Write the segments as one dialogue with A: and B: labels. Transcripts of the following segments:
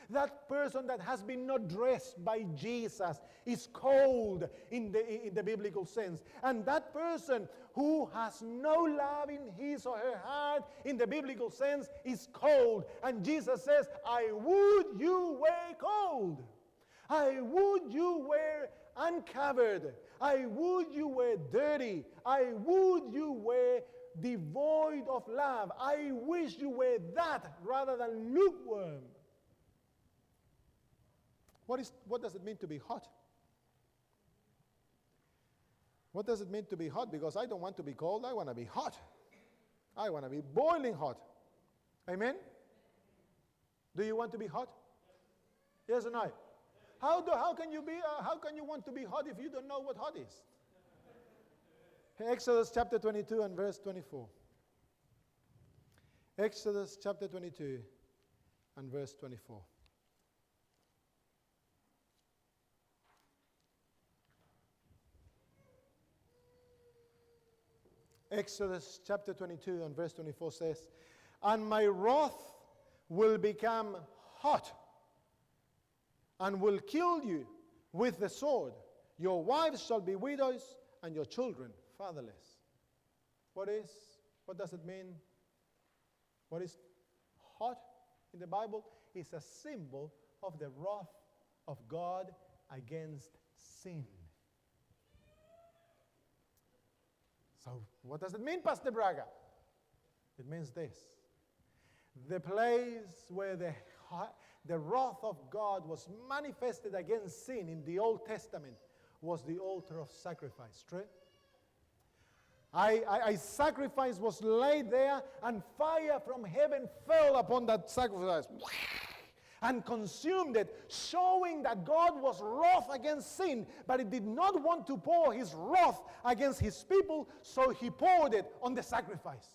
A: That person that has been not dressed by Jesus is cold in the biblical sense. And that person who has no love in his or her heart in the biblical sense is cold. And Jesus says, I would you were cold. I would you were uncovered. I would you were dirty. I would you were devoid of love. I wish you were that rather than lukewarm. What does it mean to be hot? What does it mean to be hot? Because I don't want to be cold. I want to be hot. I want to be boiling hot. Amen? Do you want to be hot? Yes or no? How can you want to be hot if you don't know what hot is? Exodus chapter 22 and verse 24. Exodus chapter 22 and verse 24. Exodus chapter 22 and verse 24 says, and my wrath will become hot and will kill you with the sword. Your wives shall be widows and your children fatherless. What does it mean? What is hot in the Bible? It's a symbol of the wrath of God against sin. So what does it mean, Pastor Braga? It means this. The place where the wrath of God was manifested against sin in the Old Testament was the altar of sacrifice. True? A sacrifice was laid there, and fire from heaven fell upon that sacrifice and consumed it, showing that God was wroth against sin, but He did not want to pour His wrath against His people, so He poured it on the sacrifice.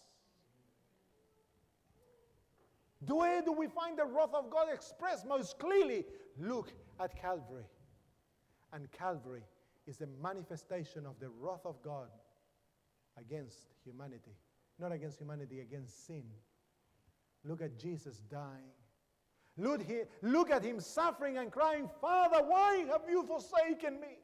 A: Where do we find the wrath of God expressed most clearly? Look at Calvary. And Calvary is the manifestation of the wrath of God against humanity. Not against humanity, against sin. Look at Jesus dying. Look at Him suffering and crying, Father, why have you forsaken me?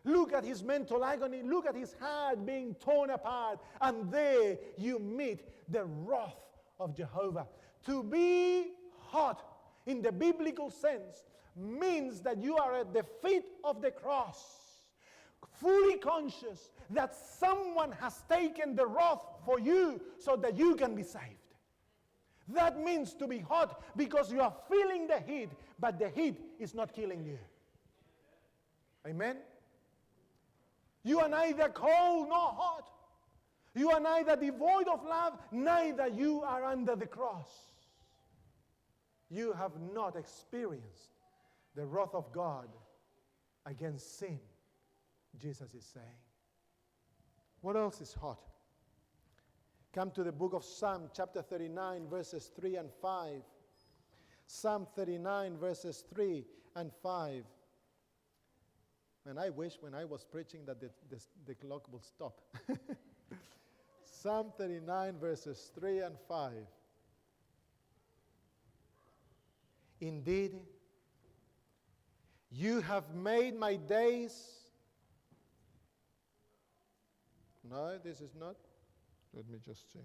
A: Look at His mental agony. Look at His heart being torn apart. And there you meet the wrath of Jehovah. To be hot in the biblical sense means that you are at the feet of the cross, fully conscious that someone has taken the wrath for you so that you can be saved. That means to be hot because you are feeling the heat, but the heat is not killing you. Amen? You are neither cold nor hot. You are neither devoid of love, neither you are under the cross. You have not experienced the wrath of God against sin, Jesus is saying. What else is hot? Come to the book of Psalm, chapter 39, verses 3 and 5. Psalm 39, verses 3 and 5. And I wish when I was preaching that the clock would stop. Psalm 39, verses 3 and 5. Indeed, you have made my days. No, this is not. Let me just see.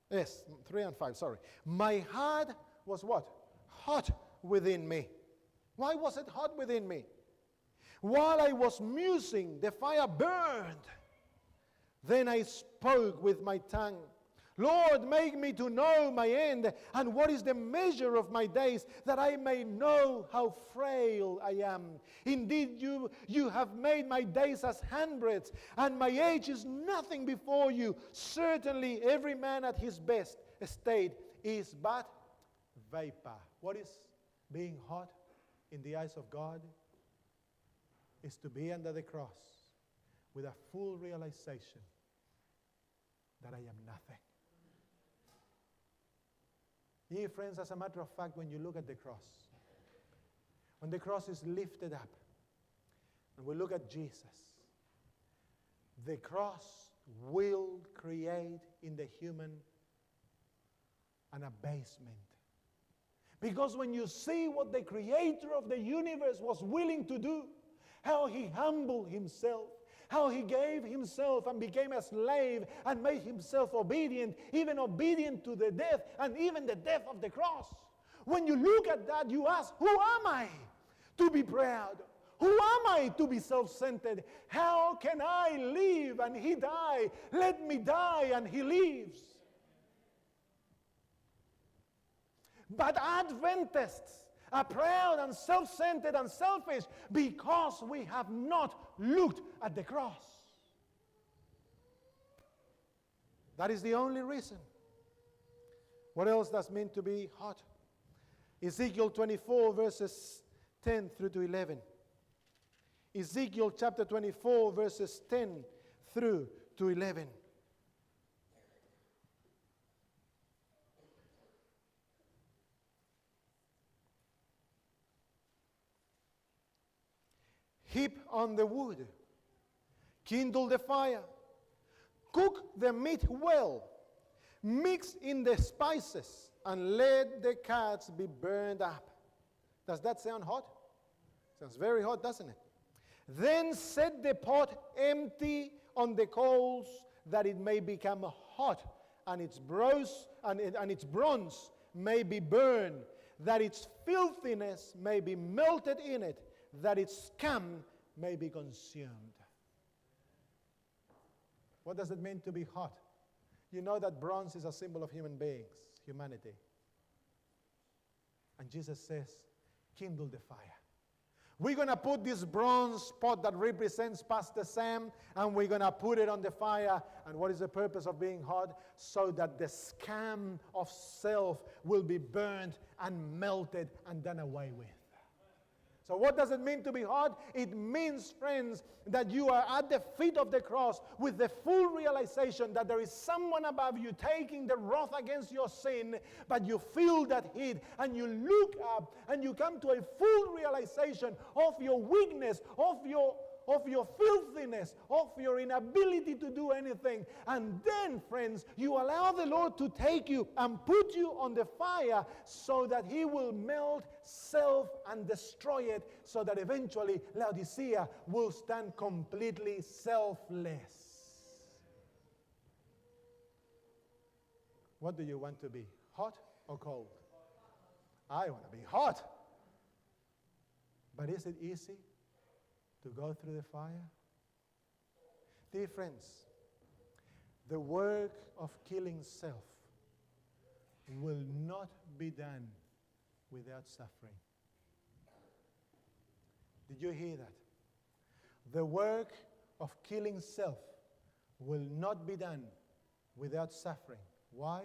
A: Yes, 3 and 5, sorry. My heart was what? Hot within me. Why was it hot within me? While I was musing, the fire burned. Then I spoke with my tongue. Lord, make me to know my end, and what is the measure of my days, that I may know how frail I am. Indeed, you have made my days as handbreadths, and my age is nothing before you. Certainly every man at his best estate is but vapor. What is being hot in the eyes of God? Is to be under the cross with a full realization that I am nothing. Dear friends, as a matter of fact, when you look at the cross, when the cross is lifted up, and we look at Jesus, the cross will create in the human an abasement. Because when you see what the creator of the universe was willing to do, how he humbled himself, how he gave himself and became a slave and made himself obedient, even obedient to the death and even the death of the cross. When you look at that, you ask, who am I to be proud? Who am I to be self-centered? How can I live and he die? Let me die and he lives. But Adventists are proud and self-centered and selfish because we have not looked at the cross. That is the only reason. What else does it mean to be hot? Ezekiel 24 verses 10 through to 11. Ezekiel chapter 24 verses 10 through to 11. Heap on the wood, kindle the fire, cook the meat well, mix in the spices, and let the cats be burned up. Does that sound hot? Sounds very hot, doesn't it? Then set the pot empty on the coals, that it may become hot, and its bronze may be burned, that its filthiness may be melted in it, that its scum may be consumed. What does it mean to be hot? You know that bronze is a symbol of human beings, humanity. And Jesus says, kindle the fire. We're going to put this bronze pot that represents Pastor Sam, and we're going to put it on the fire. And what is the purpose of being hot? So that the scum of self will be burned and melted and done away with. So what does it mean to be hot? It means, friends, that you are at the feet of the cross with the full realization that there is someone above you taking the wrath against your sin, but you feel that heat and you look up and you come to a full realization of your weakness, of your filthiness, of your inability to do anything. And then, friends, you allow the Lord to take you and put you on the fire so that he will melt self and destroy it, so that eventually Laodicea will stand completely selfless. What do you want to be? Hot or cold? I want to be hot. But is it easy to go through the fire? Dear friends, the work of killing self will not be done without suffering. Did you hear that? The work of killing self will not be done without suffering. Why?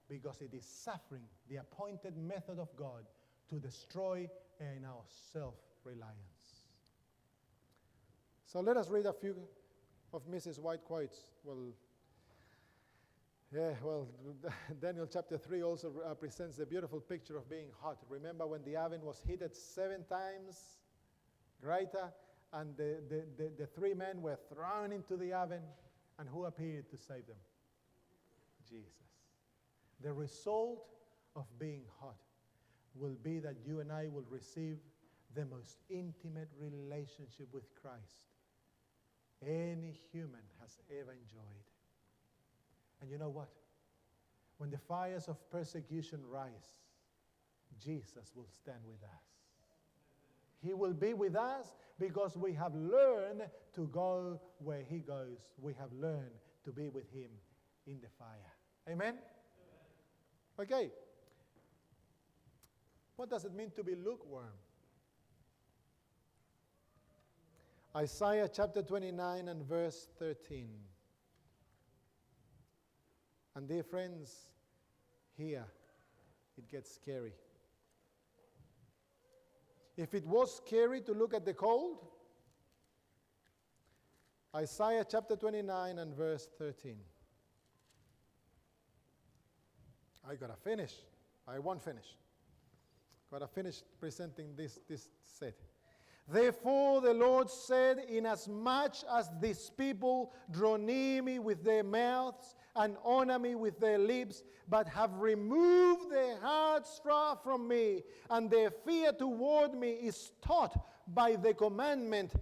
A: Because it is suffering, the appointed method of God to destroy in our self-reliance. So let us read a few of Mrs. White quotes. Daniel chapter 3 also presents a beautiful picture of being hot. Remember when the oven was heated 7 times greater, and the 3 men were thrown into the oven, and who appeared to save them? Jesus. The result of being hot will be that you and I will receive the most intimate relationship with Christ any human has ever enjoyed. And you know what? When the fires of persecution rise, Jesus will stand with us. He will be with us because we have learned to go where he goes. We have learned to be with him in the fire. Amen? Okay. What does it mean to be lukewarm? Isaiah chapter 29 and verse 13. And dear friends, here it gets scary. If it was scary to look at the cold, Isaiah chapter 29 and verse 13. I gotta finish. I won't finish. Gotta finish presenting this set. Therefore the Lord said, inasmuch as these people draw near me with their mouths and honor me with their lips, but have removed their hearts far from me, and their fear toward me is taught by the commandment